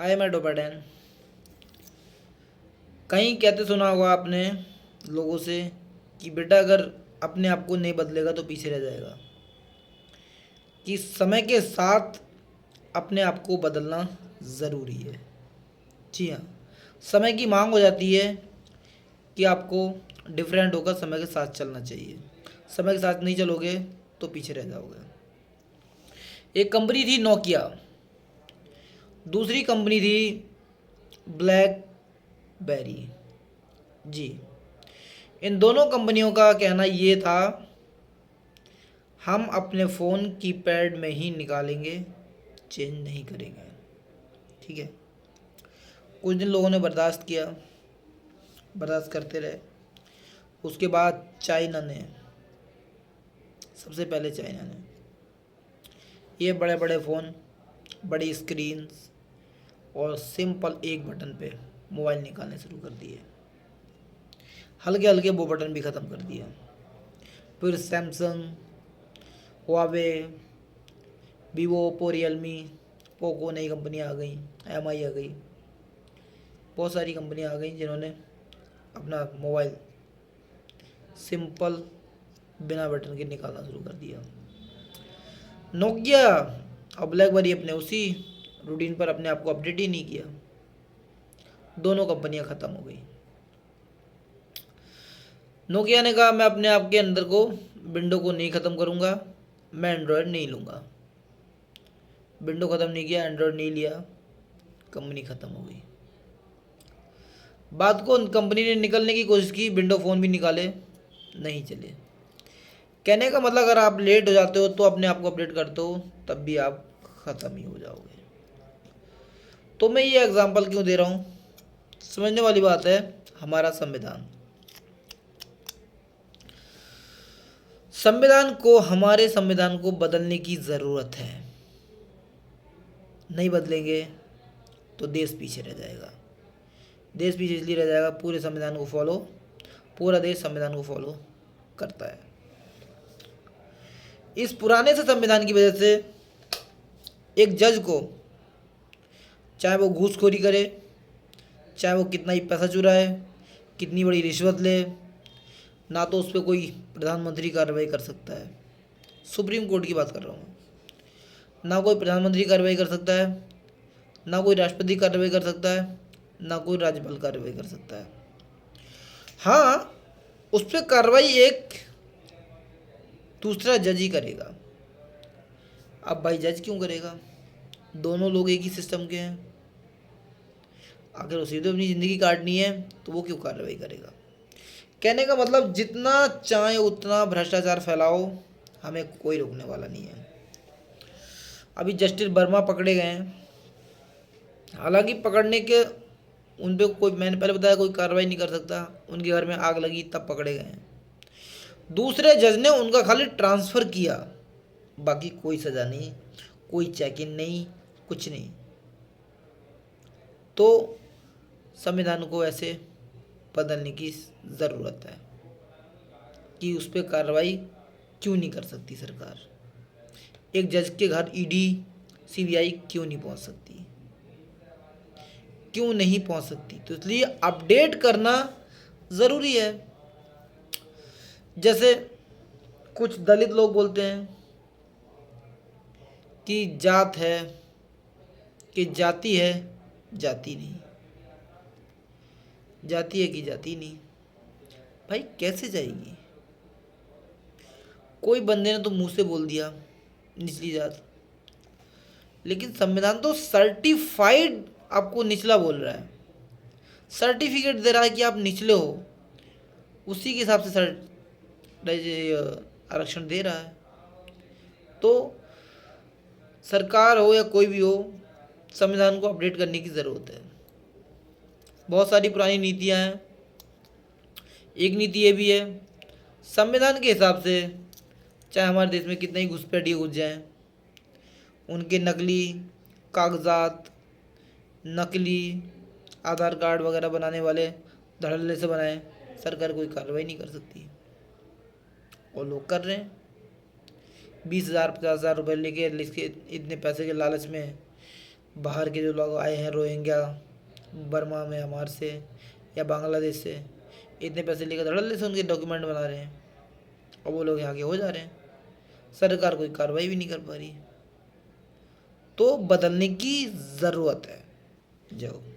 हाय मैं डोपाडैन। कहीं कहते सुना होगा आपने लोगों से कि बेटा अगर अपने आप को नहीं बदलेगा तो पीछे रह जाएगा। कि समय के साथ अपने आप को बदलना ज़रूरी है। जी हाँ, समय की मांग हो जाती है कि आपको डिफरेंट होकर समय के साथ चलना चाहिए। समय के साथ नहीं चलोगे तो पीछे रह जाओगे। एक कंपनी थी नोकिया, दूसरी कंपनी थी ब्लैकबेरी। जी, इन दोनों कंपनियों का कहना ये था, हम अपने फ़ोन कीपैड में ही निकालेंगे, चेंज नहीं करेंगे। ठीक है, कुछ दिन लोगों ने बर्दाश्त किया, बर्दाश्त करते रहे। उसके बाद चाइना ने, सबसे पहले चाइना ने ये बड़े बड़े फ़ोन, बड़ी स्क्रीन्स और सिंपल एक बटन पे मोबाइल निकालने शुरू कर दिए। हल्के हल्के वो बटन भी ख़त्म कर दिए। फिर Samsung, Huawei, Vivo, Oppo, Realme, Poco, नई कंपनियाँ आ गई, एमआई आ गई। बहुत सारी कंपनियाँ आ गई जिन्होंने अपना मोबाइल सिंपल बिना बटन के निकालना शुरू कर दिया। नोकिया और ब्लैकबेरी अपने उसी रूटीन पर अपने आप को अपडेट ही नहीं किया। दोनों कंपनियां ख़त्म हो गई। नोकिया ने कहा मैं अपने आप के अंदर को विंडो को नहीं ख़त्म करूँगा, मैं एंड्रॉयड नहीं लूँगा। विंडो ख़त्म नहीं किया, एंड्रॉयड नहीं लिया, कंपनी ख़त्म हो गई। बात को कंपनी ने निकलने की कोशिश की, विंडो फ़ोन भी निकाले, नहीं चले। कहने का मतलब अगर आप लेट हो जाते हो तो अपने आप को अपडेट करते हो तब भी आप ख़त्म ही हो जाओगे। तो मैं ये एग्जांपल क्यों दे रहा हूँ, समझने वाली बात है। हमारा संविधान, हमारे संविधान को बदलने की ज़रूरत है। नहीं बदलेंगे तो देश पीछे रह जाएगा। देश पीछे इसलिए रह जाएगा, पूरा देश संविधान को फॉलो करता है। इस पुराने से संविधान की वजह से एक जज को, चाहे वो घूसखोरी करे, चाहे वो कितना ही पैसा चुराए, कितनी बड़ी रिश्वत ले, ना तो उस पर कोई प्रधानमंत्री कार्रवाई कर सकता है। सुप्रीम कोर्ट की बात कर रहा हूँ। ना कोई प्रधानमंत्री कार्रवाई कर सकता है, ना कोई राष्ट्रपति कार्रवाई कर सकता है, ना कोई राज्यपाल कार्रवाई कर सकता है। हाँ, उस पर कार्रवाई एक दूसरा जज ही करेगा। अब भाई जज क्यों करेगा, दोनों लोग एक ही सिस्टम के हैं। अगर उसे तो अपनी ज़िंदगी काटनी है तो वो क्यों कार्रवाई करेगा। कहने का मतलब जितना चाहे उतना भ्रष्टाचार फैलाओ, हमें कोई रोकने वाला नहीं है। अभी जस्टिस वर्मा पकड़े गए हैं, हालांकि पकड़ने के उन पर कोई, मैंने पहले बताया, कोई कार्रवाई नहीं कर सकता। उनके घर में आग लगी तब पकड़े गए हैं। दूसरे जज ने उनका खाली ट्रांसफ़र किया, बाकी कोई सज़ा नहीं, कोई चेक इन नहीं, कुछ नहीं। तो संविधान को ऐसे बदलने की ज़रूरत है कि उस पर कार्रवाई क्यों नहीं कर सकती सरकार। एक जज के घर ईडी, सीबीआई क्यों नहीं पहुंच सकती, क्यों नहीं पहुंच सकती। तो इसलिए अपडेट करना ज़रूरी है। जैसे कुछ दलित लोग बोलते हैं कि जात है, कि जाति है, जाति नहीं, जाति है कि जाति नहीं। भाई कैसे जाएगी। कोई बंदे ने तो मुंह से बोल दिया निचली जात, लेकिन संविधान तो सर्टिफाइड आपको निचला बोल रहा है, सर्टिफिकेट दे रहा है कि आप निचले हो, उसी के हिसाब से आरक्षण दे रहा है। तो सरकार हो या कोई भी हो, संविधान को अपडेट करने की ज़रूरत है। बहुत सारी पुरानी नीतियां हैं। एक नीति ये भी है, संविधान के हिसाब से चाहे हमारे देश में कितने ही घुसपैठिए घुस जाएं, उनके नकली कागजात, नकली आधार कार्ड वगैरह बनाने वाले धड़ल्ले से बनाएं, सरकार कोई कार्रवाई नहीं कर सकती। और लोग कर रहे हैं, 20,000 50,000 रुपये लेके इतने पैसे के लालच में बाहर के जो लोग आए हैं रोहिंग्या बर्मा में हमारे से या बांग्लादेश से, इतने पैसे लेकर धड़ल्ले से उनके डॉक्यूमेंट बना रहे हैं और वो लोग यहाँ के हो जा रहे हैं। सरकार कोई कार्रवाई भी नहीं कर पा रही। तो बदलने की ज़रूरत है। जाओ।